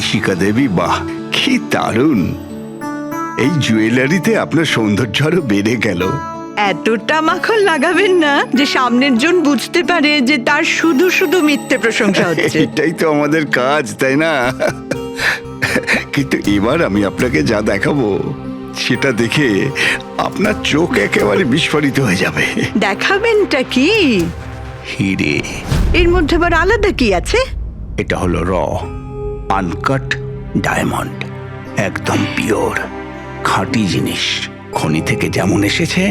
ইশিকা দেবী, বাহ কি দারুণ! এই জুয়েলারিতে আপনার সৌন্দর্য আরো বেড়ে গেল। এতটা মাখন লাগাবেন না যে সামনের জন বুঝতে পারে যে তার শুধু শুধু মিথ্যে প্রশংসা হচ্ছে। এটাই তো আমাদের কাজ, তাই না? কিন্তু এবার আমি আপনাকে যা দেখাবো সেটা দেখে আপনার চোখ একেবারে বিস্ফোরিত হয়ে যাবে। দেখাবেনটা কি? হিরে। এর মধ্যে আবার আলাদা কি আছে? এটা হলো আনকাট ডায়মন্ড, একদম পিওর খাঁটি জিনিস। খনি থেকে যেমন এসেছে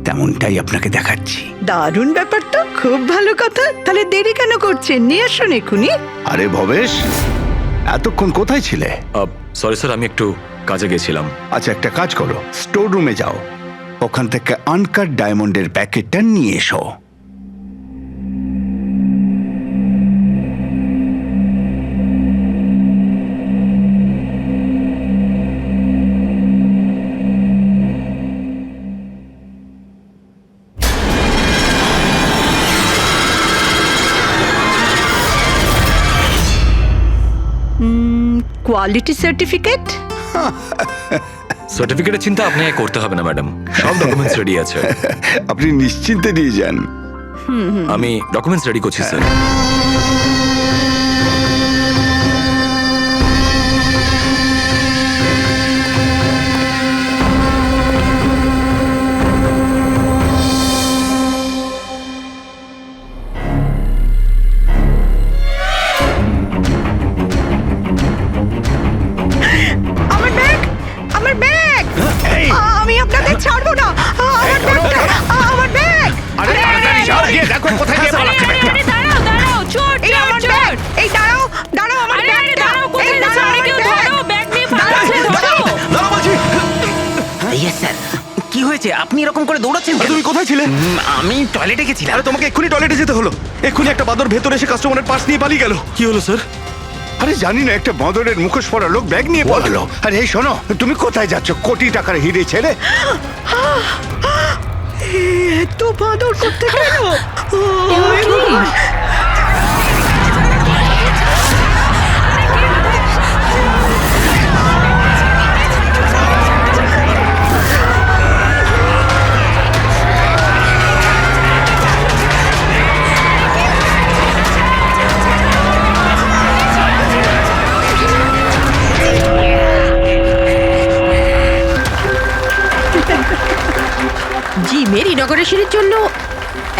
তেমনটাই আপনাকে দেখাচ্ছি। দারুণ ব্যাপার তো, খুব ভালো কথা। তাহলে দেরি কেন করছেন? নিয়ে আসুন এক্ষুনি। আরে ভবেশ, এতক্ষণ কোথায় ছিলে? সরি স্যার, আমি একটু কাজে গেছিলাম। আচ্ছা, একটা কাজ করো, স্টোর রুমে যাও, ওখান থেকে আনকাট ডায়মন্ডের প্যাকেটটা নিয়ে এসো। Quality certificate? সার্টিফিকেটের চিন্তা আপনাকে করতে হবে না ম্যাডাম, সব ডকুমেন্টস রেডি আছে। আপনি নিশ্চিন্তে নিয়ে যান। আমি ডকুমেন্টস রেডি করছি স্যার। আমার ব্যাগ, আমার ব্যাগ! আমি আপনাদের ছাড়বো না। আমার ব্যাগটা, আমার ব্যাগ! দেখো কোথায় গিয়ে পালাচ্ছে ব্যাগটা। দাঁড়াও দাঁড়াও, চোর এই আমার ব্যাগ! এই দাঁড়াও, দাঁড়াও, আমার ব্যাগটা! দাঁড়াও, কোথায় এই যাচ্ছ? দাঁড়াও, আরে আমার কেউ ব্যাগ! ধরো, ব্যাগ নিয়ে পালাচ্ছে, ধরো। Yes sir. কি হয়েছে? আপনি এরকম করে দৌড়াচ্ছেন কেন? তুমি কোথায় ছিলে? আমি টয়লেটে গেছিলাম। আরে তোমাকে এক্ষুনি টয়লেটে যেতে হলো। এক্ষুনি একটা বাদর ভেতরে এসে কাস্টমারের পার্স নিয়ে পালিয়ে গেল। কি হলো স্যার? আরে জানি না, একটা বাঁদরের মুখোশ পরা লোক ব্যাগ নিয়ে পালালো। আরে এই শোনো, তুমি কোথায় যাচ্ছ কোটি টাকার হিরে ছেড়ে? এত বাদর করতে গেল? জিমের ইনগরেশনের জন্য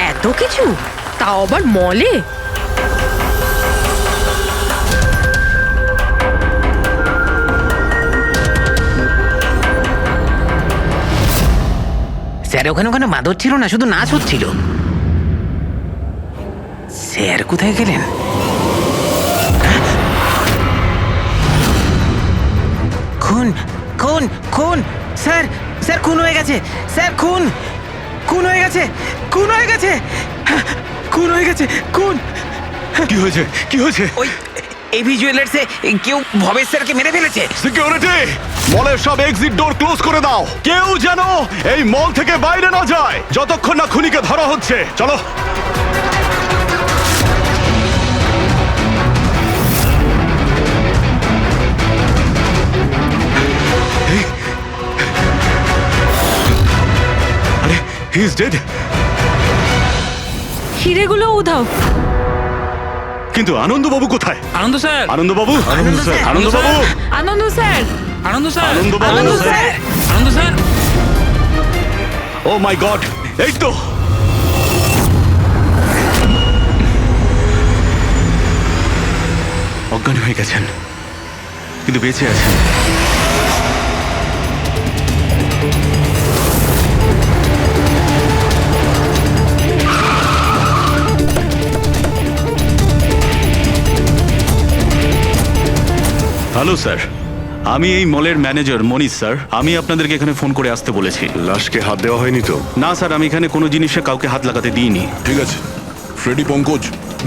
এত কিছু, তাও আবার মলে? স্যার ওখানে ওখানে বাদর ছিল না, শুধু নাচ হচ্ছিল। স্যার কোথায় গেলেন? খুন খুন খুন! স্যার স্যার খুন হয়ে গেছে! স্যার খুন খুন হয়ে গেছে! খুন হয়ে গেছে! খুন হয়ে গেছে! খুন! কি হয়েছে? কি হয়েছে? ওই এভি জুয়েলার্সে কেউ ভবেশ স্যারকে মেরে ফেলেছে। সিকিউরিটি, মলের সব এক্সিট ডোর ক্লোজ করে দাও। কেউ যেন এই মল থেকে বাইরে না যায় যতক্ষণ না খুনিকে ধরা হচ্ছে। চলো। আরে হি ইজ ডেড। হিরেগুলো উধাও। কিন্তু আনন্দবাবু কোথায়? আনন্দ স্যার, আনন্দবাবু, আনন্দ স্যার, আনন্দবাবু, আনন্দ স্যার, আনন্দ স্যার, আনন্দবাবু, আনন্দ স্যার! আনন্দ স্যার। ও মাই গড, এই তো। অজ্ঞান হয়ে গেছেন কিন্তু বেঁচে আছেন। হ্যালো স্যার, আমি এই মলের ম্যানেজার মনীষ স্যার। আমি আপনাদেরকে এখানে ফোন করে আসতে বলেছি। লাশকে হাত দেওয়া হয়নি তো? না স্যার, আমি এখানে কোনো জিনিসে কাউকে হাত লাগাতে দিইনি। ঠিক আছে ফ্রেডি, পঙ্কজ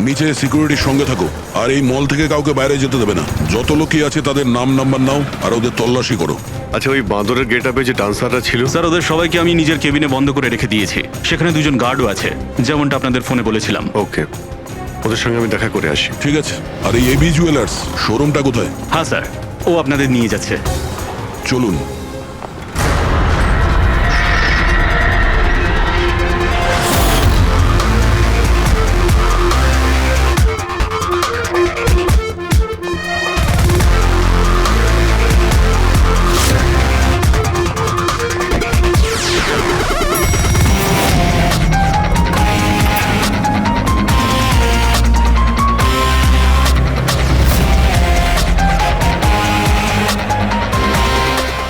নিচে সিকিউরিটির সঙ্গে থাকো আর এই মল থেকে কাউকে বাইরে যেতে দেবে না। যত লোকই আছে তাদের নাম নাম্বার নাও আর ওদের তল্লাশি করো। আচ্ছা, ওই বাঁদরের গেট আপে যে ডান্সাররা ছিল? স্যার ওদের সবাইকে আমি নিজের কেবিনে বন্ধ করে রেখে দিয়েছি। সেখানে দুজন গার্ডও আছে, যেমনটা আপনাদের ফোনে বলেছিলাম। ওকে, ওদের সঙ্গে আমি দেখা করে আসি। ঠিক আছে। আর এই এবি জুয়েলার্স শোরুমটা কোথায়? হ্যাঁ স্যার, ও আপনাদের নিয়ে যাচ্ছে। চলুন।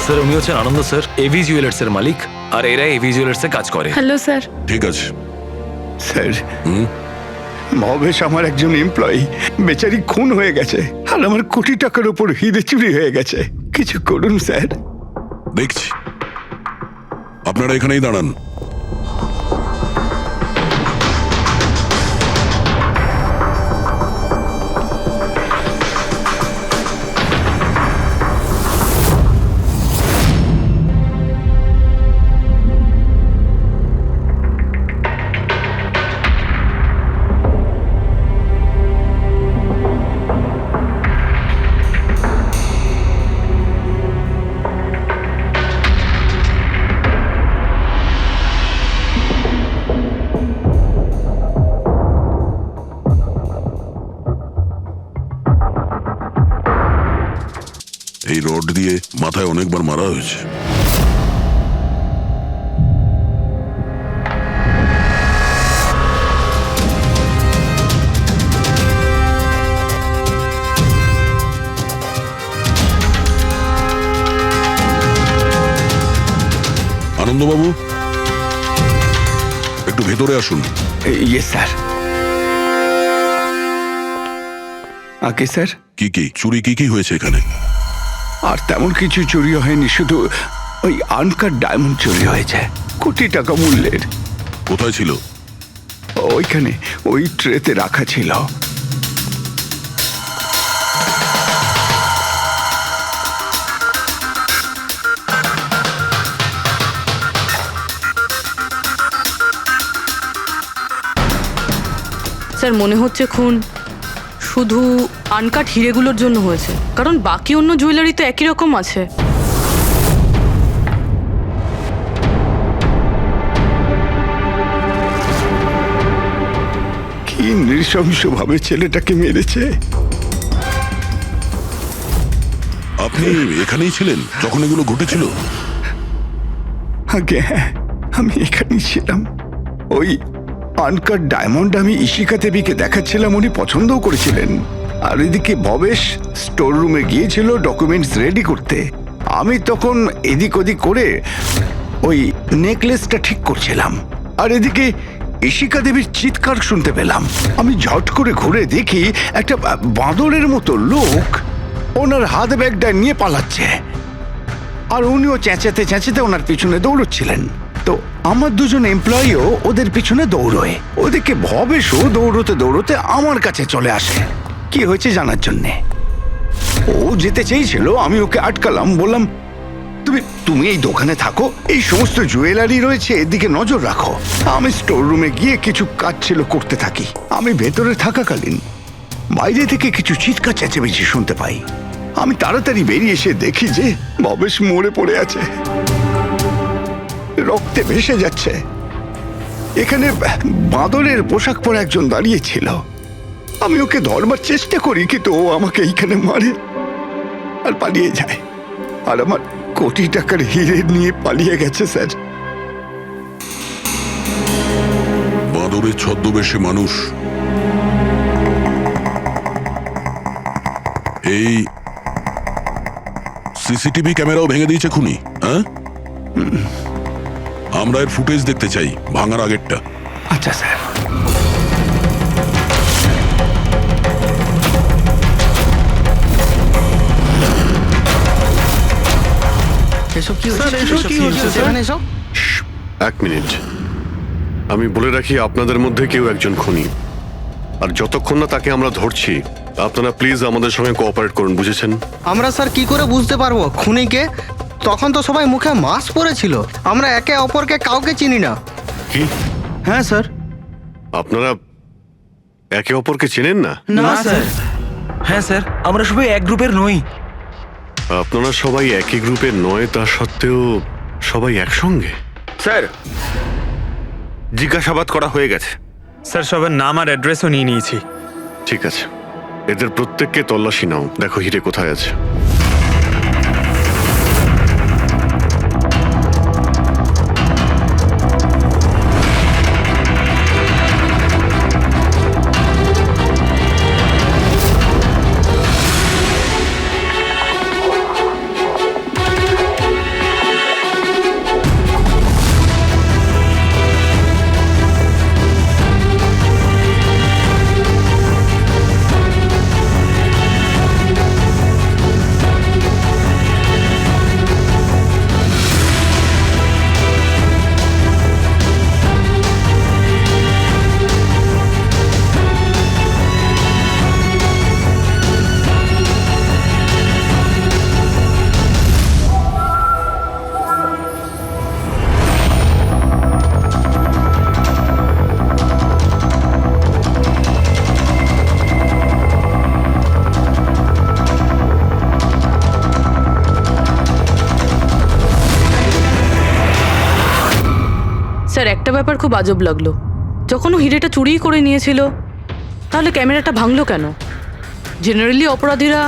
স্যার উনি হচ্ছেন আনন্দ স্যার, এভি জুয়েলার্স এর মালিক, আর এরা এভি জুয়েলার্স এ কাজ করে। Hello sir. ঠিক আছে। স্যার, ভবেশ আমার একজন এমপ্লয়ি, বেচারি খুন হয়ে গেছে, আর আমার কোটি টাকার উপর হিরে চুরি হয়ে গেছে। কিছু করুন স্যার। দেখছি। আপনারা এখানেই দাঁড়ান। এই রড দিয়ে মাথায় অনেকবার মারা হয়েছে। আনন্দবাবু, একটু ভেতরে আসুন। ইয়ে স্যার। আগে স্যার, কি চুরি কি হয়েছে এখানে? আর তেমন কিছু চুরি হয়নি, শুধু ওই আনকাট ডায়মন্ড চুরি হয়েছে, কোটি টাকা মূল্যের। কোথায় ছিল? ওইখানে ওই ট্রেতে রাখা ছিল। স্যার মনে হচ্ছে খুন শুধু আনকাট হিরেগুলোর জন্য হয়েছে, কারণ বাকি অন্য জুয়েলারি তো একই রকম আছে। কি নৃশংসভাবে ছেলেটাকে মেরেছে। আপনি এখানেই ছিলেন যখন এগুলো ঘটেছিল? আগে হ্যাঁ, আমি এখানেই ছিলাম। ওই আনকাট ডায়মন্ড আমি ইশিকা দেবীকে দেখাচ্ছিলাম, উনি পছন্দও করেছিলেন। আর এদিকে ভবেশ স্টোর রুমে গিয়েছিল ডকুমেন্টস রেডি করতে। আমি তখন এদিক ওদিক করে ওই নেকলেসটা ঠিক করছিলাম, আর এদিকে ইশিকা দেবীর চিৎকার শুনতে পেলাম। আমি ঝট করে ঘুরে দেখি একটা বাঁদরের মতো লোক ওনার হাত ব্যাগটা নিয়ে পালাচ্ছে, আর উনিও চেঁচাতে চেঁচাতে ওনার পিছনে দৌড়চ্ছিলেন। তো আমার দুজন এমপ্লয়িও ওদের পিছনে দৌড়োয়। ওদিকে ভবেশও দৌড়তে দৌড়তে আমার কাছে চলে আসে কি হয়েছে জানার জন্যে। ও যেতে চেয়েছিল, আমি ওকে আটকালাম, বললাম তুমি এই দোকানে থাকো, এই সমস্ত জুয়েলারি রয়েছে, এদিকে নজর রাখো। আমি স্টোর রুমে গিয়ে কিছু কাজ ছিল করতে থাকি। আমি ভেতরে থাকাকালীন বাইরে থেকে কিছু চিৎকার চেঁচামেচি শুনতে পাই। আমি তাড়াতাড়ি বেরিয়ে এসে দেখি যে ভবেশ মরে পড়ে আছে, রক্তে ভেসে যাচ্ছে। এখানে বাঁদরের পোশাক পরা একজন দাঁড়িয়ে ছিল। আমি ওকে ধরবার চেষ্টা করি, কিন্তু ও আমাকে এইখানে মারে আর পালিয়ে যায়, আর আমার কোটি টাকার হিরে নিয়ে পালিয়ে গেছে স্যার। বাঁদরের ছদ্মবেশে মানুষ। এই সিসিটিভি ক্যামেরাও ভেঙে দিয়েছে খুনি, হ্যাঁ? আমরা এর ফুটেজ দেখতে চাই, ভাঙার আগেরটা। আচ্ছা স্যার। এক মিনিট, আমি বলে রাখি আপনাদের মধ্যে কেউ একজন খুনি, আর যতক্ষণ না তাকে আমরা ধরছি আপনারা প্লিজ আমাদের সঙ্গে কোঅপারেট করুন, বুঝেছেন? আমরা স্যার কি করে বুঝতে পারবো খুনিকে? তখন তো সবাই মুখে মাস্ক পরেছিল, আমরা একে অপরকে কাউকে চিনি না। কি? হ্যাঁ স্যার। আপনারা একে অপরকে চেনেন না? না স্যার। হ্যাঁ স্যার, আমরা সবাই এক গ্রুপের নই। আপনারা সবাই একই গ্রুপের নয়, তা সত্ত্বেও সবাই একসঙ্গে? স্যার, জিজ্ঞাসাবাদ করা হয়ে গেছে। স্যার সবার নাম আর অ্যাড্রেসও নিয়ে নিয়েছি। ঠিক আছে, এদের প্রত্যেককে তল্লাশি নাও, দেখো হিরে কোথায় আছে। স্যার একটা ব্যাপার খুব আজব লাগলো, যখন ও হিরেটা চুরি করে নিয়েছিল তাহলে ক্যামেরাটা ভাঙলো কেন? জেনারেলি অপরাধীরা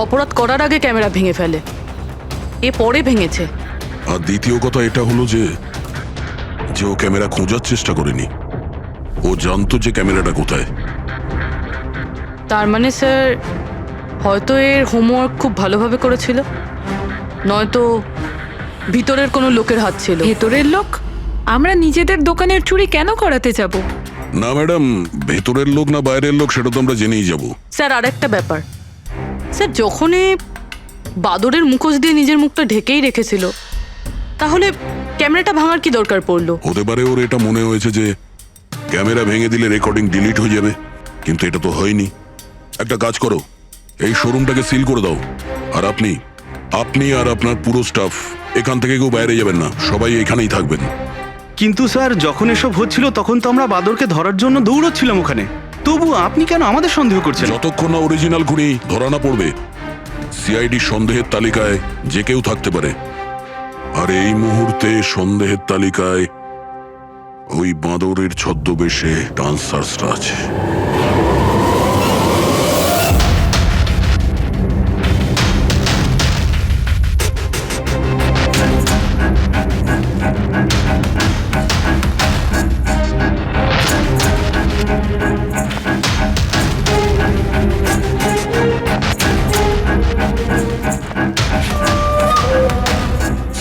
অপরাধ করার আগে ক্যামেরা ভেঙে ফেলে, এ পরে ভেঙেছে। আর দ্বিতীয় কথা এটা হলো যে ও ক্যামেরা খোঁজার চেষ্টা করেনি, ও জানতো যে ক্যামেরাটা কোথায়। তার মানে স্যার হয়তো এর হোমওয়ার্ক খুব ভালোভাবে করেছিল, নয়তো ভিতরের কোনো লোকের হাত ছিল। ভেতরের লোক? আমরা নিজেদের দোকানের চুরি কেন করাতে যাব? না ম্যাডাম, ভেতরের লোক না বাইরের লোক সেটা তো আমরা জেনেই যাব। স্যার আরেকটা ব্যাপার, স্যার যখন এ বাদরের মুখোশ দিয়ে নিজের মুখটা ঢেকেই রেখেছিল, তাহলে ক্যামেরাটা ভাঙার কি দরকার পড়লো? হতে পারে ওর এটা মনে হয়েছে যে ক্যামেরা ভেঙে দিলে রেকর্ডিং ডিলিট হয়ে যাবে, কিন্তু এটা তো হয়নি। একটা কাজ করো, এই শোরুমটাকে সিল করে দাও, আর আপনি আর আপনার পুরো স্টাফ এখান থেকে কেউ বাইরে যাবেন না, সবাই এখানেই থাকবেন। কিন্তু স্যার, যখন এসব হচ্ছিল তখন তো আমরা বাদরকে ধরার জন্য দৌড়চ্ছিলাম ওখানে, তবু আপনি কেন আমাদের সন্দেহ করছেন? যতক্ষণ না অরিজিনাল খুনি ধরা না পড়বে, সিআইডি সন্দেহের তালিকায় যে কেউ থাকতে পারে। আর এই মুহূর্তে সন্দেহের তালিকায় ওই বাঁদরের ছদ্মবেশে ডান্সার্সরা আছে।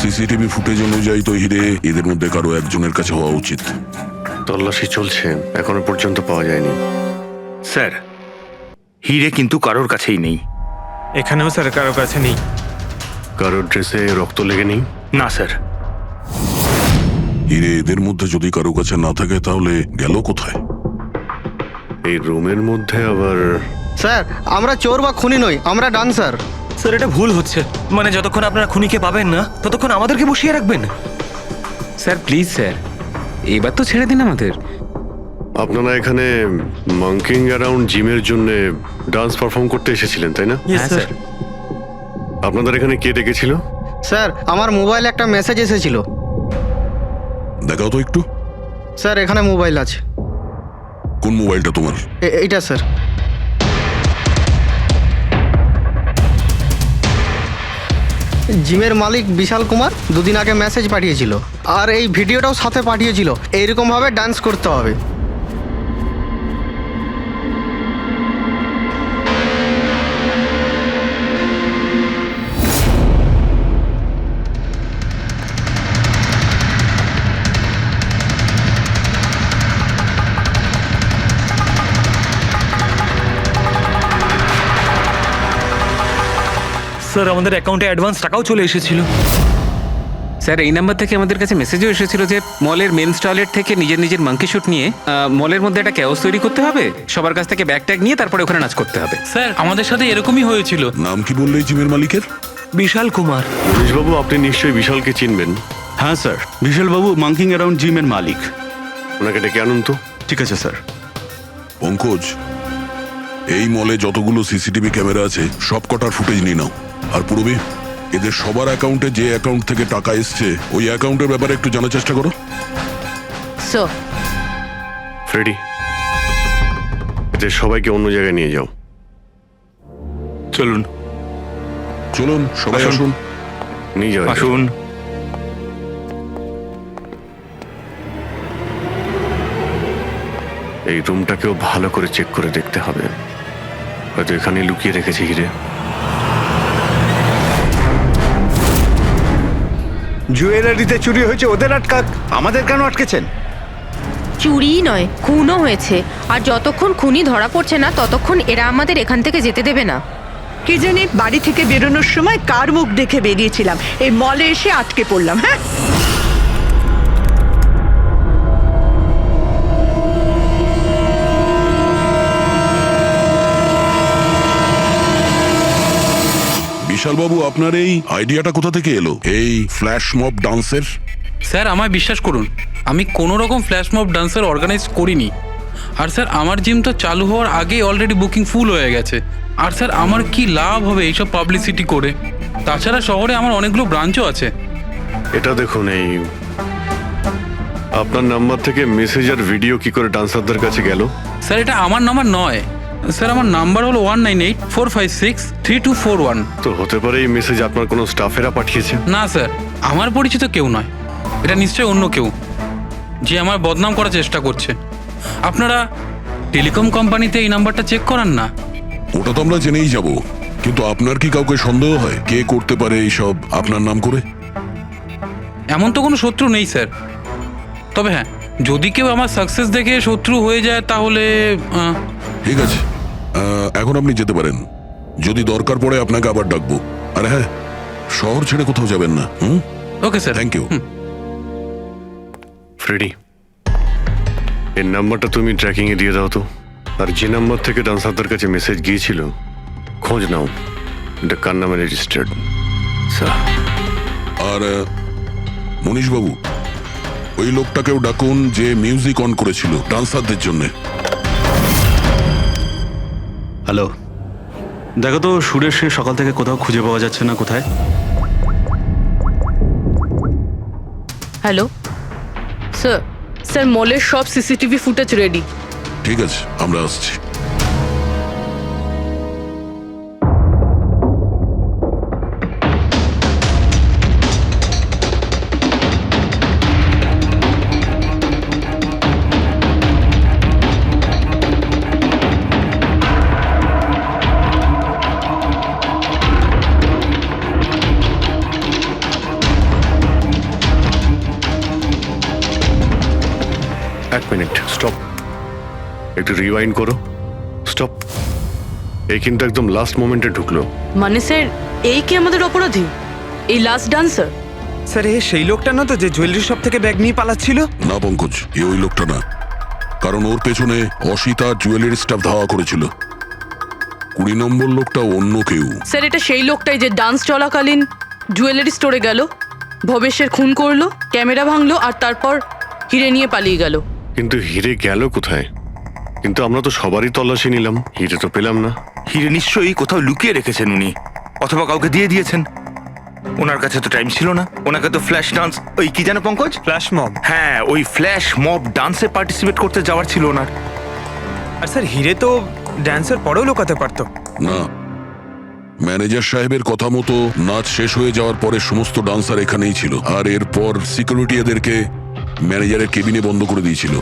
সিসিটিভি ফুটেজ অনুযায়ী তো হিরে এদের মধ্যে কারো একজনের কাছে হওয়া উচিত। তল্লাশি চলছে, এখনো পর্যন্ত পাওয়া যায়নি। স্যার, হিরে কিন্তু কারোর কাছেই নেই। এখানেও স্যার কারো কাছে নেই। কারোর ড্রেসে রক্ত লেগে নেই? না স্যার। হিরে এদের মধ্যে যদি কারো কাছে না থাকে তাহলে গেল কোথায়? এই রুমের মধ্যে আবার? স্যার, আমরা চোর বা খুনি নই, আমরা ডান্সার। স্যার এটা ভুল হচ্ছে, মানে যতক্ষণ আপনারা খুনিকে পাবেন না ততক্ষণ আমাদেরকে বসিয়ে রাখবেন। স্যার প্লিজ স্যার, এবার তো ছেড়ে দিন আমাদের। আপনারা এখানে মাঙ্কিং অ্যারাউন্ড জিমের জন্য ডান্স পারফর্ম করতে এসেছিলেন, তাই না? হ্যাঁ স্যার। আপনাদের এখানে কে ডেকেছিল? স্যার, আমার মোবাইলে একটা মেসেজ এসেছিল। দেখাও তো একটু। স্যার, এখানে মোবাইল আছে। কোন মোবাইলটা তোমার? এইটা স্যার। জিমের মালিক বিশাল কুমার দুদিন আগে মেসেজ পাঠিয়েছিল, আর এই ভিডিওটাও সাথে পাঠিয়েছিল। এইরকমভাবে ডান্স করতে হবে। স্যার আমাদের অ্যাকাউন্টে অ্যাডভান্স টাকাও চলে এসেছিল। স্যার এই নাম্বার থেকে আমাদের কাছে মেসেজও এসেছিল যে মলের মেন্স টয়লেট থেকে নিজের নিজের মাঙ্কি শুট নিয়ে মলের মধ্যে একটা ক্যাওস তৈরি করতে হবে, সবার কাছ থেকে ব্যাগ ট্যাগ নিয়ে তারপরে ওখানে নাচ করতে হবে। স্যার আমাদের সাথে এরকমই হয়েছিল। নাম কি বললে এই জিমের মালিকের? বিশাল কুমার। মনীশবাবু, আপনি নিশ্চয়ই বিশালকে চিনবেন। হ্যাঁ স্যার, বিশাল বাবু মাঙ্কিং অ্যারাউন্ড জিমের মালিক। ওনাকে ডেকে আনুন তো। ঠিক আছে স্যার। পঙ্কজ, এই মলে যতগুলো সিসিটিভি ক্যামেরা আছে সব কটার ফুটেজ নিয়ে নাও। আর পূরবী, এদের সবার অ্যাকাউন্টে যে অ্যাকাউন্ট থেকে টাকা এসছে ওই অ্যাকাউন্টের ব্যাপারে একটু জানার চেষ্টা করো। স্যার ফ্রেডি, এদের সবাইকে অন্য জায়গায় নিয়ে যাও। চলুন চলুন সবাই আসুন। আসুন। নিয়ে যাও। আসুন। এই রুমটাকেও ভালো করে চেক করে দেখতে হবে, হয়তো এখানে লুকিয়ে রেখেছে হিরে। জুয়েলারিতে চুরি হয়েছে, ওদের আটকাক, আমাদের কেন আটকেছেন? চুরিই নয়, খুনও হয়েছে। আর যতক্ষণ খুনি ধরা পড়ছে না ততক্ষণ এরা আমাদের এখান থেকে যেতে দেবে না। কি জানি বাড়ি থেকে বেরোনোর সময় কার মুখ দেখে বেরিয়েছিলাম, এই মলে এসে আটকে পড়লাম। হ্যাঁ, বিশালবাবু, আপনার এই আইডিয়াটা কোথা থেকে এলো, এই ফ্ল্যাশ মব ডান্সের? স্যার আমায় বিশ্বাস করুন, আমি কোনো রকম ফ্ল্যাশ মব ডান্সার অর্গানাইজ করিনি। আর স্যার আমার জিম তো চালু হওয়ার আগেই অলরেডি বুকিং ফুল হয়ে গেছে। আর স্যার আমার কি লাভ হবে এইসব পাবলিসিটি করে? তাছাড়া শহরে আমার অনেকগুলো ব্রাঞ্চও আছে। এটা দেখুন, এই আপনার নাম্বার থেকে মেসেজ আর ভিডিও কি করে ডান্সারদের কাছে গেল? স্যার এটা আমার নাম্বার নয়, স্যার আমার নাম্বার হলো 1984563241। তো হতে পারে এই মেসেজ আপনার কোনো স্টাফেরা পাঠিয়েছে। না স্যার, আমার পরিচিত কেউ নয়, এটা নিশ্চয়ই অন্য কেউ যে আমার বদনাম করার চেষ্টা করছে। আপনারা টেলিকম কোম্পানিতে এই নাম্বারটা চেক করান না? ওটা তো আমরা জেনেই যাব, কিন্তু আপনার কি কাউকে সন্দেহ হয় কে করতে পারে এইসব আপনার নাম করে? এমন তো কোনো শত্রু নেই স্যার, তবে হ্যাঁ, যদি কেউ আমার সাকসেস দেখে শত্রু হয়ে যায় তাহলে ঠিক আছে, এখন আপনি যেতে পারেন। যদি দরকার পড়ে আপনাকে আবার ডাকবো। আর হ্যাঁ, শহর ছেড়ে কোথাও যাবেন না। Okay sir. Thank you. Freddy, এর নাম্বারটা তুমি ট্র্যাকিং এ দিয়ে দাও তো। আর যে নাম্বার থেকে ডান্সারদের কাছে মেসেজ গিয়েছিল খোঁজ নাও, এটা কার নামে রেজিস্টার্ড। আর মনীশবাবু, ওই লোকটাকেও ডাকুন যে মিউজিক অন করেছিল ডান্সারদের জন্য। হ্যালো, দেখো তো সুরেশ সকাল থেকে কোথাও খুঁজে পাওয়া যাচ্ছে না, কোথায়? হ্যালো স্যার, স্যার মলের সব সিসিটিভি ফুটেজ রেডি। ঠিক আছে, আমরা আসছি। এক মিনিট, স্টপ, একটু রিওয়াইন্ড করো। স্টপ। এই কিন্তু একদম লাস্ট মোমেন্টে ঢুকলো। মানে স্যার, এই কি আমাদের অপরাধী, এই লাস্ট ডান্সার? স্যার এ সেই লোকটা না তো যে জুয়েলারি শপ থেকে ব্যাগ নিয়ে পালাচ্ছিল? না পঙ্কজ, এ ওই লোকটা না, কারণ ওর পেছনে অসিতা জুয়েলারি স্টাফ ধাওয়া করেছিল। 20 নম্বর লোকটা অন্য কেউ। স্যার এটা সেই লোকটাই যে ডান্স চলাকালীন জুয়েলারি স্টোরে গেল, ভবেশের খুন করলো, ক্যামেরা ভাঙলো আর তারপর হিরে নিয়ে পালিয়ে গেল। কিন্তু হিরে গেল কোথায়? কিন্তু আমরা তো সবারই তল্লাশি নিলাম, হিরে তো পেলাম না। হিরে নিশ্চয়ই কোথাও লুকিয়ে রেখেছেন উনি, অথবা কাউকে দিয়ে দিয়েছেন। ওনার কাছে তো টাইম ছিল না, ওনাকে তো ফ্ল্যাশ ডান্স, ওই কি জানো পঙ্কজ, ফ্ল্যাশ মব। হ্যাঁ ওই ফ্ল্যাশ মব ডান্সে পার্টিসিপেট করতে যাওয়ার ছিল ওনার। আর স্যার হিরে তো ড্যান্সের পরেও লুকাতে পারতো। না, ম্যানেজার সাহেবের কথা মতো নাচ শেষ হয়ে যাওয়ার পরে সমস্ত ডান্সার এখানেই ছিল, আর এরপর সিকিউরিটি এদেরকে ম্যানেজারের কেবিনে বন্ধ করে দিয়েছিল।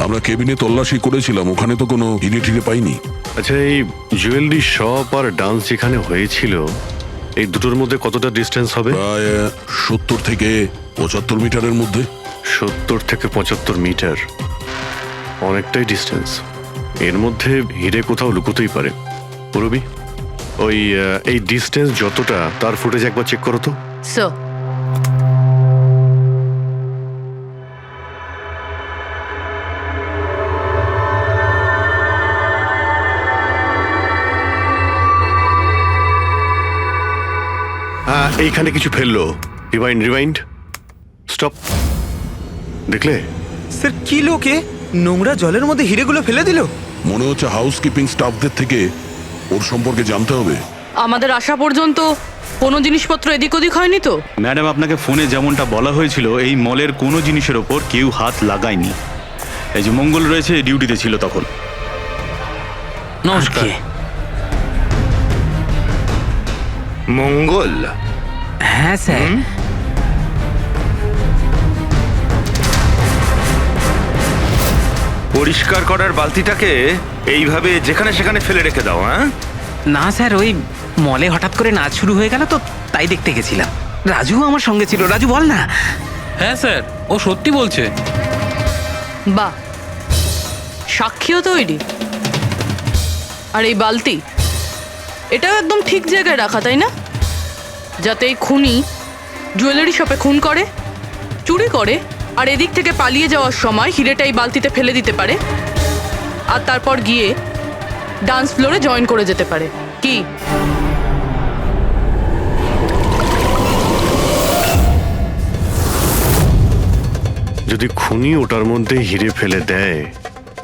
আমরা কেবিনে তল্লাশি করেছিলাম, ওখানে তো কোনো হিরে টিরে পাইনি। আচ্ছা, এই জুয়েলারি শপ আর ডান্স যেখানে হয়েছিল এই দুটোর মধ্যে কতটা ডিস্টেন্স হবে? প্রায় 70 থেকে 75 মিটারের মধ্যে। 70 থেকে 75 মিটার, অনেকটাই ডিস্টেন্স। এর মধ্যে হিরে কোথাও লুকোতেই পারে। পুরবি, ওই এই ডিস্টেন্স যতটা তার ফুটেজ একবার চেক করো তো। স্যার এইখানে কিছু ফেললো। Rewind, stop. দেখলে? স্যার কি লোকে? নোংরা জলের মধ্যে হিরেগুলো ফেলে দিল। মনে হচ্ছে হাউসকিপিং স্টাফদের থেকে ওর সম্পর্কে জানতে হবে। আমাদের আসা পর্যন্ত কোনো জিনিসপত্র এদিক ওদিক হয়নি তো? ম্যাডাম, আপনাকে ফোনে যেমনটা বলা হয়েছিল, এই মলের কোনো জিনিসের ওপর কেউ হাত লাগায়নি। এই যে মঙ্গল রয়েছে, ডিউটিতে ছিল তখন। নমস্কার। মঙ্গল? হ্যাঁ স্যার। পরিষ্কার করার বালতিটাকে এইভাবে যেখানে সেখানে ফেলে রেখে দাও, হ্যাঁ? না স্যার, ওই মলে হঠাৎ করে নাচ শুরু হয়ে গেল তো, তাই দেখতে গেছিলাম। রাজু আমার সঙ্গে ছিল। রাজু, বল না। হ্যাঁ স্যার, ও সত্যি বলছে। বাহ, সাক্ষীও তৈরি। আর এই বালতি, এটাও একদম ঠিক জায়গায় রাখা, তাই না? যাতে এই খুনি জুয়েলারি শপে খুন করে, চুরি করে, আর এদিক থেকে পালিয়ে যাওয়ার সময় হিরেটা এই বালতিতে ফেলে দিতে পারে, আর তারপর গিয়ে ডান্স ফ্লোরে জয়েন করে যেতে পারে। কি? যদি খুনি ওটার মধ্যে হিরে ফেলে দেয়,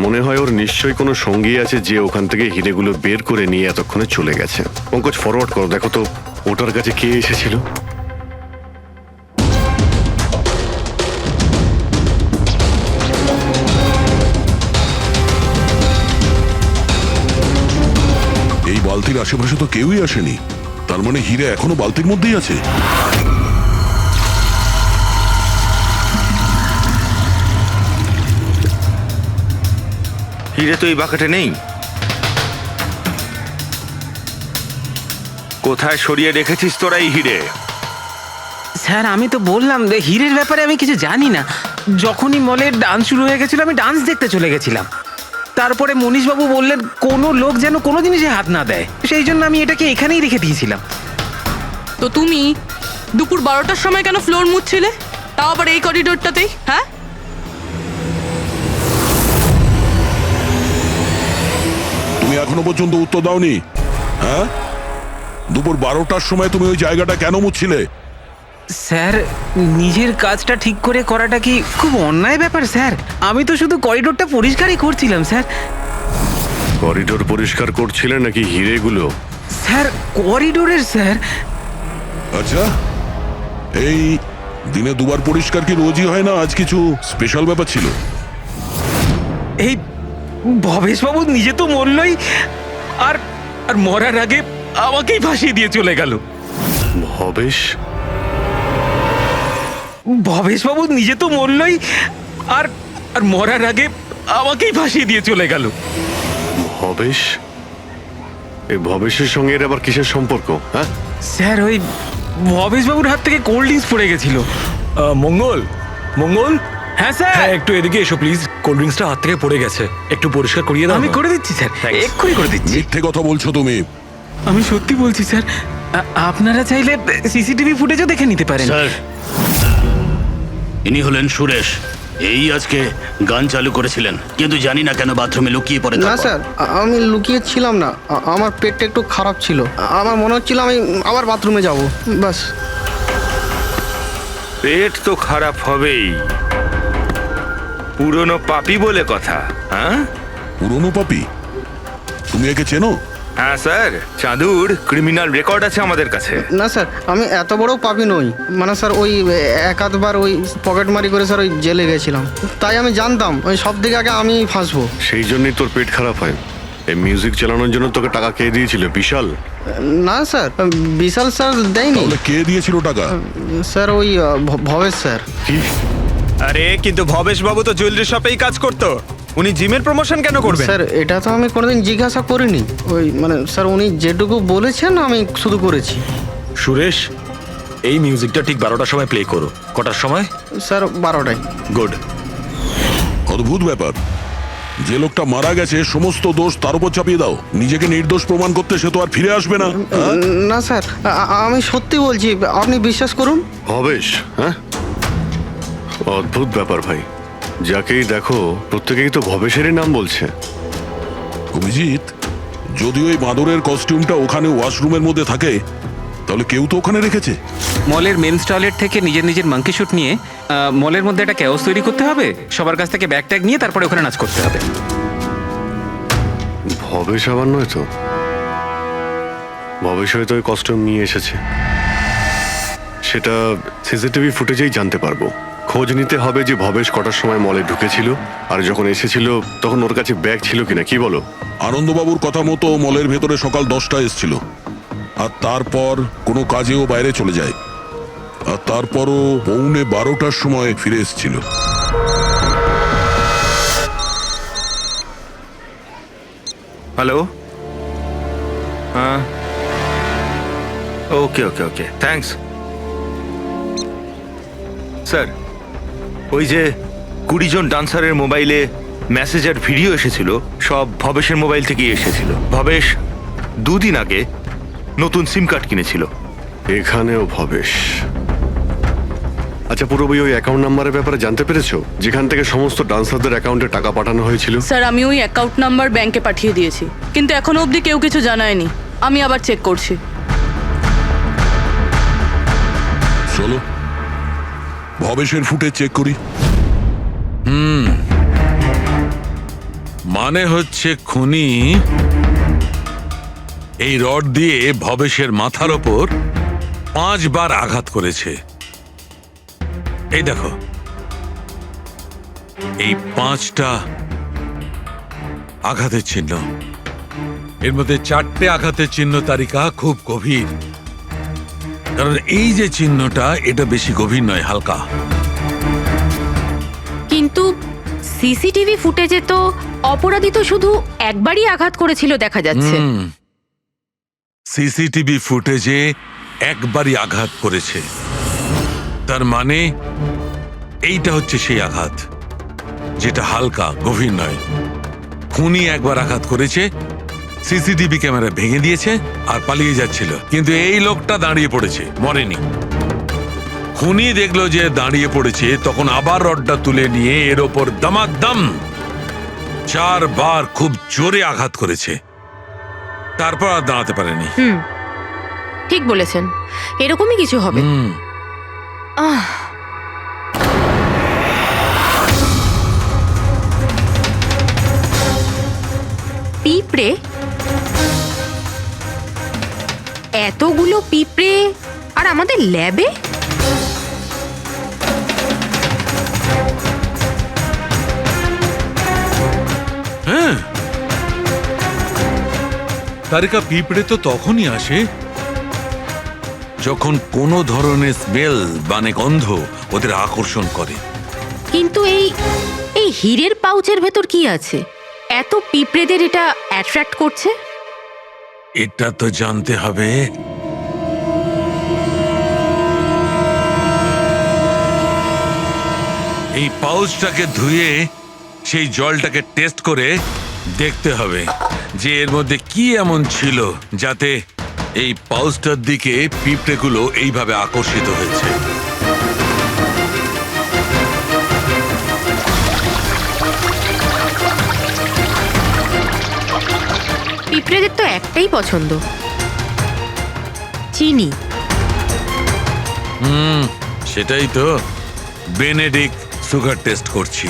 মনে হয় ওর নিশ্চয়ই কোনো সঙ্গী আছে যে ওখান থেকে হিরেগুলো বের করে নিয়ে এতক্ষণে চলে গেছে। পঙ্কজ, ফরওয়ার্ড করো, দেখো তো ওটার কাছে কে এসেছিল। এই বালতির আশেপাশে তো কেউই আসেনি, তার মানে হিরে এখনো বালতির মধ্যেই আছে। হিরে তো এই বাকেটে নেই। কোথায় সরিয়ে রেখেছিস তোরা এই হিরে? স্যার, আমি তো বললাম যে হিরের ব্যাপারে আমি কিছু জানি না। যখনই মলের ডান্স শুরু হয়ে গেছিল, আমি ডান্স দেখতে চলে গেছিলাম। তারপরে মনীশবাবু বললেন কোনো লোক যেন কোনো জিনিসে হাত না দেয়, সেই জন্য আমি এটাকে এখানেই রেখে দিয়েছিলাম। তো তুমি দুপুর 12টার সময় কেন ফ্লোর মুছছিলে, তাও আবার এই করিডোরটাতেই? হ্যাঁ, তুমি এখনো পর্যন্ত উত্তর দাওনি। হ্যাঁ, দুপুর 12টার সময় তুমি ওই জায়গাটা কেন মুছছিলে? স্যার, নিজের কাজটা ঠিক করে করাটা কি খুব অন্যায় ব্যাপার স্যার? আমি তো শুধু করিডোরটা পরিষ্কারই করছিলাম স্যার। করিডোর পরিষ্কার করছিলেন নাকি হিরেগুলো? স্যার, করিডোরের স্যার। আচ্ছা, এই দিনে দুবার পরিষ্কার কি রোজই হয় না? আজ কিছু স্পেশাল ব্যাপার ছিল? এই ভবেশবাবু নিজে তো মরলই, আর আর মরার আগে আমাকেই ফাঁসিয়ে দিয়ে চলে গেল। ভবেশবাবু নিজে তো মরলই, আর আর মরার আগে আমাকেই ফাঁসিয়ে দিয়ে চলে গেল। ভবেশ? এই ভবেশের সঙ্গে এর আবার কিসের সম্পর্ক? হ্যাঁ স্যার, ওই ভবেশবাবুর হাত থেকে কোল্ড ড্রিঙ্কস পড়ে গেছিল। মঙ্গল, মঙ্গল, হ্যাঁ স্যার। হ্যাঁ, একটু এদিকে এসো প্লিজ। কোল্ড ড্রিঙ্কসটা হাত থেকে পড়ে গেছে, একটু পরিষ্কার করিয়ে দাও। আমি করে দিচ্ছি স্যার, এক্ষুনি করে দিচ্ছি। মিথ্যে কথা বলছো তুমি। আমি সত্যি বলছি স্যার। আপনারা চাইলে সিসিটিভি ফুটেজও দেখে নিতে পারেন। স্যার, ইনি হলেন সুরেশ। এই আজকে গান চালু করেছিলেন, কিন্তু জানি না কেন বাথরুমে লুকিয়ে পড়ে। না স্যার, আমি লুকিয়ে ছিলাম না। আমার পেটটা একটু খারাপ ছিল, আমার মনে হচ্ছিল আমি আবার বাথরুমে যাব, বাস। পেট তো খারাপ হবেই, পুরনো পাপি বলে কথা। হ্যাঁ, পুরনো পাপি? তুমি একে চেনো? হ্যাঁ স্যার, চাঁদুর ক্রিমিনাল রেকর্ড আছে আমাদের কাছে। না স্যার, আমি এত বড় পাপি নই। মানে স্যার, ওই এক আধবার ওই পকেটমারি করে স্যার ওই জেলে গেছিলাম, তাই আমি জানতাম ওই সব থেকে আগে আমি ফাঁসবো। সেই জন্যই তোর পেট খারাপ হয়। এই মিউজিক চালানোর জন্য তোকে টাকা কে দিয়েছিল? বিশাল? না স্যার, বিশাল স্যার দেয়নি। তাহলে কে দিয়েছিল টাকা? স্যার, ওই ভবেশ স্যার। কি? আরে কিন্তু ভবেশ বাবু তো জুয়েলারি শপেই কাজ করতো, উনি জিমের প্রমোশন কেন করবেন? স্যার, এটা তো আমি কোনোদিন জিজ্ঞাসা করিনি। ওই মানে স্যার, উনি যেটুকু বলেছেন আমি শুধু করেছি। সুরেশ, এই মিউজিকটা ঠিক 12টার সময় প্লে করো। কটার সময়? স্যার, 12টায়। গুড। অদ্ভুত ব্যাপার, যে লোকটা মারা গেছে সমস্ত দোষ তার উপর চাপিয়ে দাও। নিজেকে নির্দোষ প্রমাণ করতে সে তো আর ফিরে আসবে না। না স্যার, আমি সত্যি বলছি, আপনি বিশ্বাস করুন। ভবেশ? হ্যাঁ, অদ্ভুত ব্যাপার ভাই। যাকেই দেখো প্রত্যেকেই তো ভবেশেরই নাম বলছে। অভিজিৎ, যদি ওই বাঁদরের কস্টিউমটা ওখানে ওয়াশরুমের মধ্যে থাকে, তাহলে কেউ তো ওখানে রেখেছে। মলের মেন্স টয়লেট থেকে নিজের নিজের মাঙ্কি শুট নিয়ে মলের মধ্যে একটা ক্যাওস তৈরি করতে হবে, সবার কাছ থেকে ব্যাগ ট্যাগ নিয়ে তারপরে ওখানে নাচ করতে হবে। ভবেশ আবার নয় তো? ভবেশ হয়তো ওই কস্টিউম নিয়ে এসেছে, সেটা সিসিটিভি ফুটেজেই জানতে পারবো। খোঁজ নিতে হবে যে ভবেশ কটার সময় মলে ঢুকেছিল, আর যখন এসেছিল তখন ওর কাছে ব্যাগ ছিল কিনা। কি বলো? আনন্দবাবুর কথা মতো মলের ভেতরে সকাল 10টায় এসেছিল, আর তারপর কোনো কাজেও বাইরে চলে যায়, আর তারপরও 11:45টার সময় ফিরে এসেছিল। হ্যালো, হ্যাঁ, ওকে ওকে ওকে, থ্যাঙ্কস স্যার। ওই যে 20 জন ডান্সারের মোবাইলে মেসেজ আর ভিডিও এসেছিল, সব ভবেশের মোবাইল থেকেই এসেছিল। ভবেশ 2 দিন আগে নতুন সিম কার্ড কিনেছিল। এখানেও ভবেশ। আচ্ছা পুরবি, ওই অ্যাকাউন্ট নাম্বারের ব্যাপারে জানতে পেরেছো, যেখান থেকে সমস্ত ডান্সারদের অ্যাকাউন্টে টাকা পাঠানো হয়েছিল? স্যার আমি ওই অ্যাকাউন্ট নাম্বার ব্যাংকে পাঠিয়ে দিয়েছি, কিন্তু এখনো অবধি কেউ কিছু জানায়নি। আমি আবার চেক করছি। চলো ভবেশের ফুটেজ চেক করি। মানে হচ্ছে খুনি এই রড দিয়ে ভবেশের মাথার ওপর 5 বার আঘাত করেছে। এই দেখো, এই 5টা আঘাতের চিহ্ন, এর মধ্যে 4টে আঘাতের চিহ্ন তারিকা খুব গভীর, কারণ এই যে চিহ্নটা এটা বেশি গভীর নয়, হালকা। কিন্তু সিসিটিভি ফুটেজে তো অপরাধী তো শুধু একবারই আঘাত করেছিল দেখা যাচ্ছে। সিসিটিভি ফুটেজে একবারই আঘাত করেছে, তার মানে এইটা হচ্ছে সেই আঘাত যেটা হালকা, গভীর নয়। খুনি একবার আঘাত করেছে, সিসিটিভি ক্যামেরা ভেঙে দিয়েছে আর পালিয়ে যাচ্ছিল, কিন্তু এই লোকটা দাঁড়িয়ে পড়েছে, মরেনি। খুনি দেখলো যে দাঁড়িয়ে পড়েছে, তখন আবার রডটা তুলে নিয়ে এর ওপর দামাদাম 4 বার খুব জোরে আঘাত করেছে, তারপর আর দাঁড়াতে পারেনি। ঠিক বলেছেন, এরকমই কিছু হবে। পিঁপড়ে, এতগুলো পিঁপড়ে আর আমাদের ল্যাবে? হ্যাঁ, তারিকা পিঁপড়ে তো তখনই আসে যখন কোনো ধরনের স্মেল মানে গন্ধ ওদের আকর্ষণ করে। কিন্তু এই হীরের পাউচের ভেতর কি আছে এত পিঁপড়েদের এটা অ্যাট্রাক্ট করছে? এটা তো জানতে হবে। এই পাউচটাকে ধুয়ে সেই জলটাকে টেস্ট করে দেখতে হবে যে এর মধ্যে কি এমন ছিল যাতে এই পাউচটার দিকে পিঁপড়েগুলো এইভাবে আকর্ষিত হয়েছে। পিঁপড়েদের তো একটাই পছন্দ, চিনি। সেটাই তো, বেনেডিক্ট সুগার টেস্ট করছি।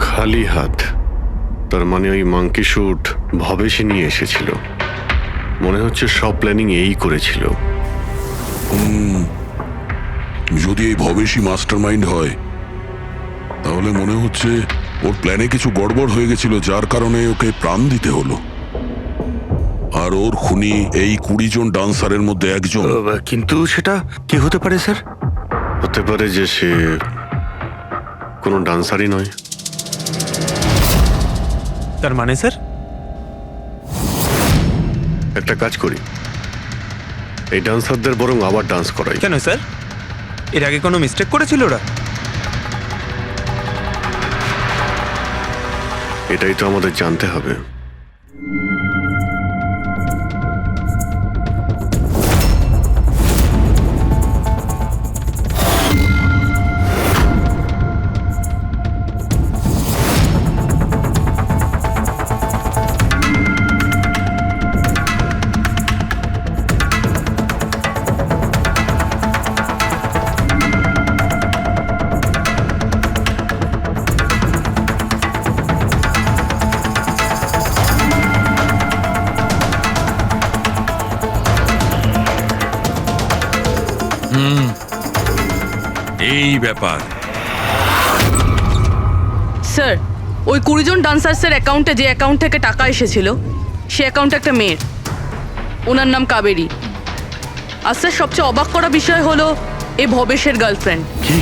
খালি হাত, তার মানে ওই মাঙ্কি শুট ভবেশই নিয়ে এসেছিল। মনে হচ্ছে সব প্ল্যানিং এই করেছিল। যদি এই ভবেশই মাস্টার মাইন্ড হয়, তাহলে মনে হচ্ছে ওর প্ল্যানে কিছু গড়বড় হয়ে গেছিল, যার কারণে ওকে প্রাণ দিতে হলো। আর ওর খুনি এই 20 জন ডান্সারের মধ্যে একজন। কিন্তু সেটা কি হতে পারে স্যার? হতে পারে যে সে কোনো ডান্সারই নয়। তার মানে স্যার? একটা কাজ করি, এই ডান্সারদের বরং আবার ডান্স করাই। কেন স্যার, এর আগে কোনো মিস্টেক করেছিল ওরা? এটাই তো আমাদের জানতে হবে। এই ব্যাপার। স্যার, ওই 20 জন ডান্সার্সের অ্যাকাউন্টে যে অ্যাকাউন্ট থেকে টাকা এসেছিল, সে অ্যাকাউন্টে একটা মেয়ের, ওনার নাম কাবেরী। আর স্যার, সবচেয়ে অবাক করা বিষয় হলো এ ভবেশের গার্লফ্রেন্ড। কি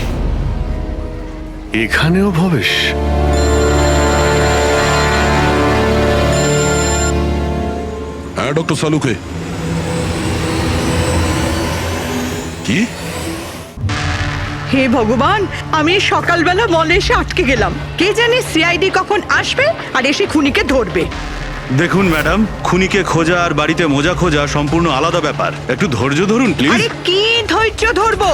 এখানেও ভবেশ? হ্যাঁ ডক্টর সালুকে। কি? হে ভগবান, আমি সকালবেলা মলে এসে আটকে গেলাম। কে জানে সিআইডি কখন আসবে আর এসে খুনিকে ধরবে। দেখুন ম্যাডাম, খুনিকে খোঁজা আর বাড়িতে মোজা খোঁজা সম্পূর্ণ আলাদা ব্যাপার। একটু ধৈর্য ধরুন প্লিজ। আরে কি ধৈর্য ধরবো,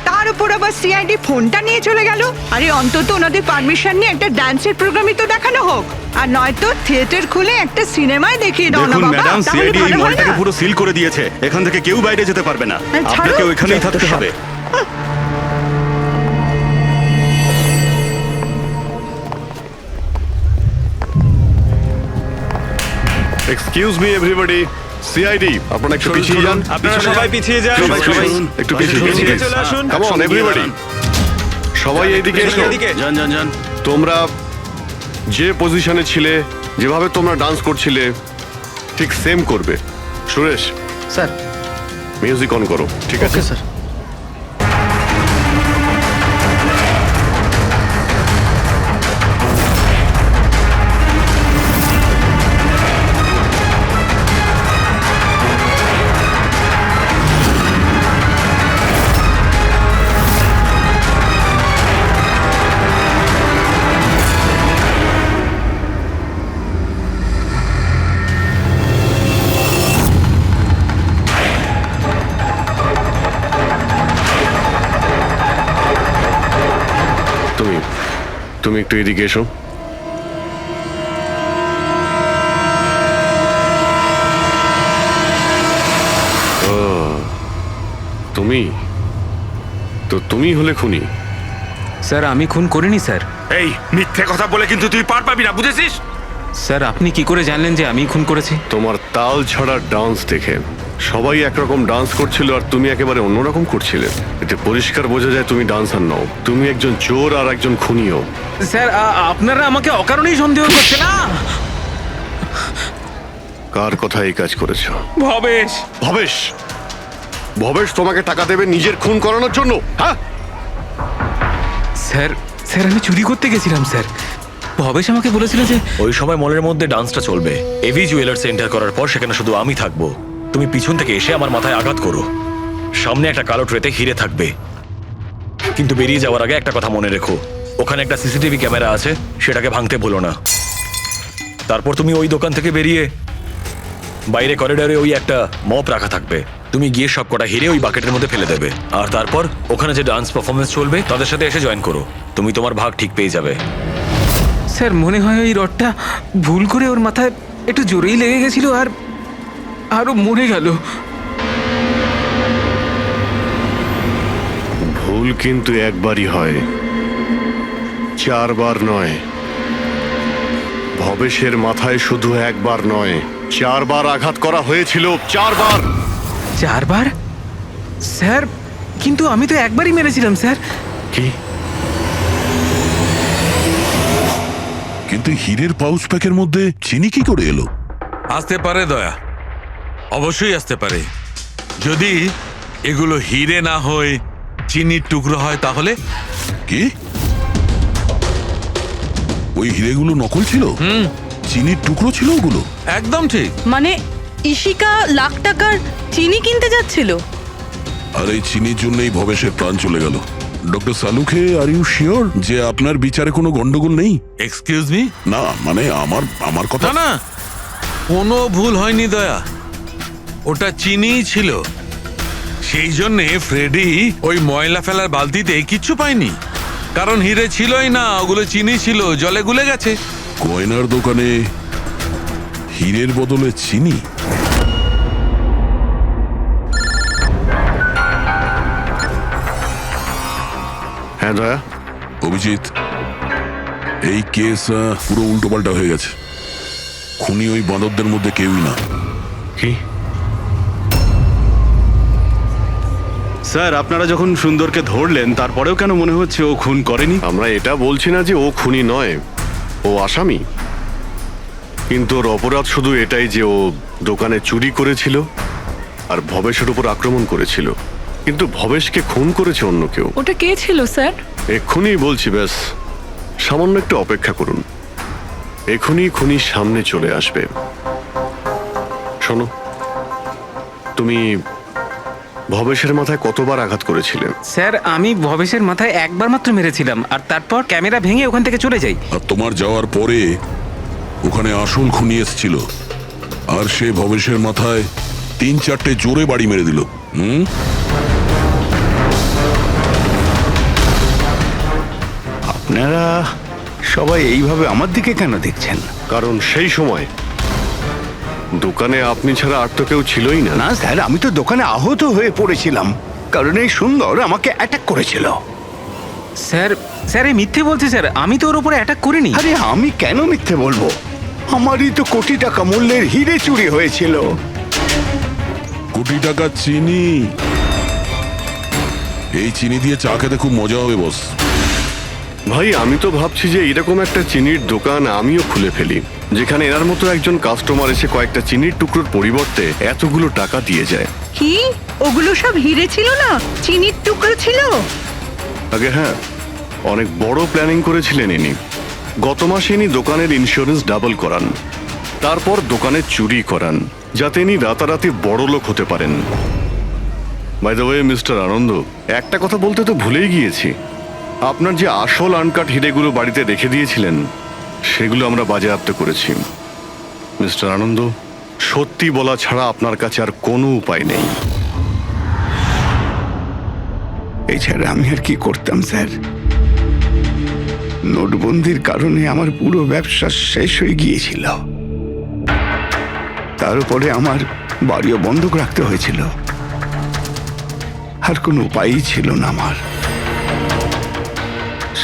তার উপর আবার সিআইডি ফোনটা নিয়ে চলে গেল। আরে অন্তত ওনাদের পারমিশন নিয়ে একটা ডান্সের প্রোগ্রামই তো দেখানো হোক, আর নয়তো থিয়েটার খুলে একটা সিনেমায় দেখিয়ে দাও না দেখুন বাবা, ম্যাডাম, তাহলে সিআইডি এই ভালো হয় মলটাকে না? পুরো সিল করে দিয়েছে। এখান থেকে কেউ বাইরে যেতে পারবে না। ছাড়ো, আপনাকে ওইখানেই থাকতে যত সব। হবে। এক্সকিউজ মি এভরিবডি, সিআইডি আপনারা একটু পিছিয়ে যান। আপনারা সবাই পিছিয়ে যান। সবাই একটু পিছিয়ে চলে আসুন। কাম অন এভরিবডি, সবাই এইদিকে এসো। যান যান যান। তোমরা যে পজিশনে ছিলে, যেভাবে তোমরা ডান্স করছিলে, ঠিক সেম করবে। সুরেশ, স্যার। মিউজিক অন করো। ঠিক আছে স্যার। তুমি একটু এদিকে এসো। ও, তুমি তো তুমি হলে খুনি? স্যার, আমি খুন করিনি স্যার। এই মিথ্যে কথা বলে কিন্তু তুই পার পাবি না, বুঝেছিস? স্যার, আপনি কি করে জানলেন যে আমি খুন করেছি? তোমার তাল ছড়া ডান্স দেখে সবাই একরকম ডান্স করছিল আর তুমি একেবারে অন্যরকম করছিলে। এতে পরিষ্কার বোঝা যায় তুমি ডান্সার নও, তুমি একজন চোর আর একজন খুনিও। স্যার, আপনারা আমাকে অকারণেই সন্দেহ করছেন না? কার কথা এই কাজ করেছো? ভবেশ। ভবেশ? ভবেশ তোমাকে টাকা দেবে নিজের খুন করানোর জন্য? হ্যাঁ স্যার, স্যার আমি চুরি করতে গেছিলাম স্যার। ভবেশ আমাকে বলেছিল যে ওই সময় মলের মধ্যে ডান্সটা চলবে। এভি জুয়েলার্স এন্টার করার পর সেখানে শুধু আমি থাকবো। তুমি পিছন থেকে এসে আমার মাথায় আঘাত করো। সামনে একটা কালো ট্রেতে হিরে থাকবে, কিন্তু বেরিয়ে যাওয়ার আগে একটা কথা মনে রেখো, ওখানে একটা সিসিটিভি ক্যামেরা আছে, সেটাকে ভাঙতে ভুলো না। তারপর তুমি ওই দোকান থেকে বেরিয়ে বাইরে করিডোরে ওই একটা মপ রাখা থাকবে, তুমি গিয়ে সব কটা হিরে ওই বাকেটের মধ্যে ফেলে দেবে। আর তারপর ওখানে যে ডান্স পারফরমেন্স চলবে তাদের সাথে এসে জয়েন করো। তুমি তোমার ভাগ ঠিক পেয়ে যাবে। স্যার, মনে হয় ওই রডটা ভুল করে ওর মাথায় একটু জোরেই লেগে গেছিল আর আরো মরে গেল। ভুল কিন্তু একবারই হয়, 4 বার নয়। ভবেশের মাথায় শুধু একবার নয়, 4 বার আঘাত করা হয়েছিল। 4 বার। 4 বার? স্যার, কিন্তু আমি তো একবারই মেরেছিলাম স্যার। কি? কিন্তু হীরের পাউচ প্যাকের মধ্যে চিনি কি করে এলো? আসতে পারে দয়া, অবশ্যই আসতে পারে। যদি এগুলো হিরে না হয় চিনির টুকরো হয় তাহলে? কি ওই হিরেগুলো নকল ছিল? চিনির টুকরো ছিল ওগুলো? একদম ঠিক। মানে ইশিকা লাখ টাকার চিনি কিনতে যাচ্ছিল? আর এই চিনির জন্যই ভবেশের প্রাণ চলে গেল। Doctor Salunkhe, are you sure যে আপনার বিচারে কোনো গন্ডগোল নেই? Excuse me? না মানে আমার কথা না না, কোনো ভুল হয়নি দয়া, ওটা চিনিই ছিল। সেই জন্যে ফ্রেডি ওই ময়লা ফেলার বালতিতে কিচ্ছু পায়নি, কারণ হিরে ছিলই না, ওগুলো চিনি ছিল, জলে গুলে গেছে। গয়নার দোকানে হীরের বদলে চিনি? হ্যাঁ দয়া। অভিজিৎ, এই কেস পুরো উল্টোপাল্টা হয়ে গেছে। খুনি ওই বাঁদরদের মধ্যে কেউই না। কি? স্যার, আপনারা যখন সুন্দরকে ধরলেন তারপরেও কেন মনে হচ্ছে ও খুন করেনি? আমরা এটা বলছি না যে ও খুনি নয়, ও আসামি। কিন্তু ওর অপরাধ শুধু এটাই যে ও দোকানে চুরি করেছিল আর ভবেশের উপর আক্রমণ করেছিল। কিন্তু ভবেশকে খুন করেছে অন্য কেউ। ওটা কে ছিল স্যার? এক্ষুনি বলছি, ব্যাস সামান্য একটু অপেক্ষা করুন, এক্ষুনি খুনি সামনে চলে আসবে। শোনো, তুমি ভবেশের মাথায় কতবার আঘাত করেছিলে? স্যার আমি ভবেশের মাথায় একবার মাত্র মেরেছিলাম, আর তারপর ক্যামেরা ভেঙে ওখান থেকে চলে যাই। আর তোমার যাওয়ার পরে ওখানে আসল খুনি এসেছিল, আর সে ভবেশের মাথায় 3-4টে জোরে বাড়ি মেরে দিল। আপনারা সবাই এইভাবে আমার দিকে কেন দেখছেন? কারণ সেই সময় দোকানে আপনি ছাড়া আর তো কেউ ছিলই না। না স্যার, আমি তো দোকানে আহত হয়ে পড়েছিলাম, কারণ এই সুন্দর আমাকে অ্যাটাক করেছিল। স্যার স্যার এই মিথ্যে বলছে স্যার, আমি তো ওর উপরে অ্যাটাক করিনি। আরে আমি কেন মিথ্যে বলবো? আমারই তো কোটি টাকা মূল্যের হিরে চুরি হয়েছিল। কোটি টাকা চিনি? এই চিনি দিয়ে চা খেতে খুব মজা হবে বস। ভাই, আমি তো ভাবছি যে এরকম একটা চিনির দোকান আমিও খুলে ফেলি, যেখানে এনার মতো একজন কাস্টমার এসে কয়েকটা চিনির টুকরোর পরিবর্তে এতগুলো টাকা দিয়ে যায়। কি ওগুলো সব হিরে ছিল না, চিনির টুকরো ছিল? আগে হ্যাঁ, অনেক বড় প্ল্যানিং করেছিলেন ইনি। গত মাসে ইনি দোকানের ইন্স্যুরেন্স ডাবল করান, তারপর দোকানে চুরি করান, যাতে ইনি রাতারাতি বড় লোক হতে পারেন। বাই দ্য ওয়ে মিস্টার আনন্দ, একটা কথা বলতে তো ভুলেই গিয়েছি, আপনার যে আসল আনকাট হিরেগুলো বাড়িতে রেখে দিয়েছিলেন সেগুলো আমরা বাজেয়াপ্ত করেছি। মিস্টার আনন্দ, সত্যি বলা ছাড়া আপনার কাছে আর কোনো উপায় নেই। এছাড়া আমি আর কি করতাম স্যার? নোটবন্দির কারণে আমার পুরো ব্যবসা শেষ হয়ে গিয়েছিল, তার উপরে আমার বাড়িও বন্ধক রাখতে হয়েছিল। আর কোনো উপায়ই ছিল না আমার।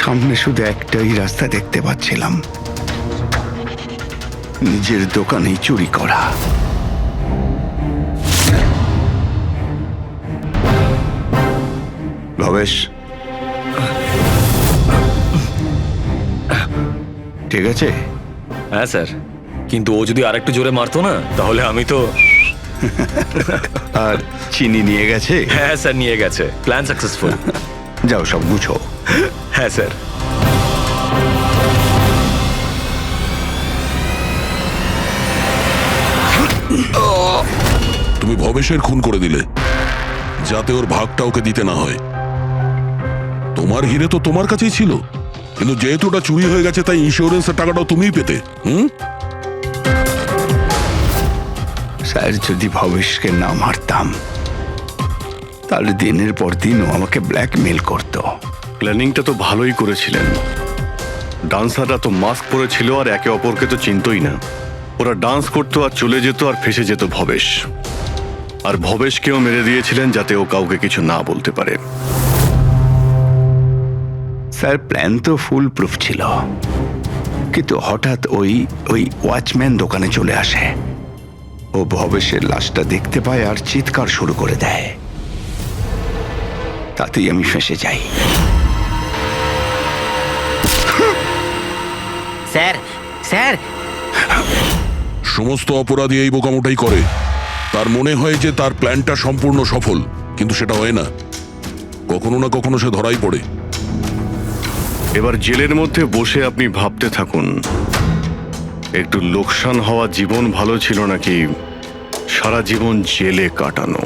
সামনে শুধু একটাই রাস্তা দেখতে পাচ্ছিলাম, নিজের দোকানেই চুরি করা। ভবেশ, ঠিক আছে? হ্যাঁ স্যার, কিন্তু ও যদি আরেকটু জোরে মারতো না তাহলে আমি তো। আর চিনি নিয়ে গেছে? হ্যাঁ স্যার, নিয়ে গেছে। Plan successful. যাও সব গুছো। হ্যাঁ স্যার। তুমি ভবেশের খুন করে দিলে যাতে ওর ভাগটা ওকে দিতে না হয়। তোমার হিরে তো তোমার কাছেই ছিল, কিন্তু যেহেতু ওটা চুরি হয়ে গেছে তাই ইন্স্যুরেন্সের টাকাটাও তুমিই পেতে। স্যার, যদি ভবেশকে না মারতাম তাহলে দিনের পর দিনও আমাকে ব্ল্যাকমেল করতো। প্ল্যানিংটা তো ভালোই করেছিলেন। ডান্সাররা তো মাস্ক পরেছিল আর একে অপরকে তো চিনতই না। ওরা ডান্স করতো আর চলে যেত আর ফেসে যেত ভবেশ। আর ভবেশকেও মেরে দিয়েছিলেন যাতে ও কাউকে কিছু না বলতে পারে। স্যার, প্ল্যান তো ফুল প্রুফ ছিল, কিন্তু হঠাৎ ওই ওয়াচম্যান দোকানে চলে আসে। ও ভবেশের লাশটা দেখতে পায় আর চিৎকার শুরু করে দেয়। তাতেই আমি ফেঁসে যাই। স্যার স্যার সমস্ত অপরাধী এই বোকামোটাই করে। তার মনে হয় যে তার প্ল্যানটা সম্পূর্ণ সফল, কিন্তু সেটা হয় না। কখনো না কখনো সে ধরাই পড়ে। এবার জেলের মধ্যে বসে আপনি ভাবতে থাকুন, একটু লোকসান হওয়া জীবন ভালো ছিল নাকি সারা জীবন জেলে কাটানো।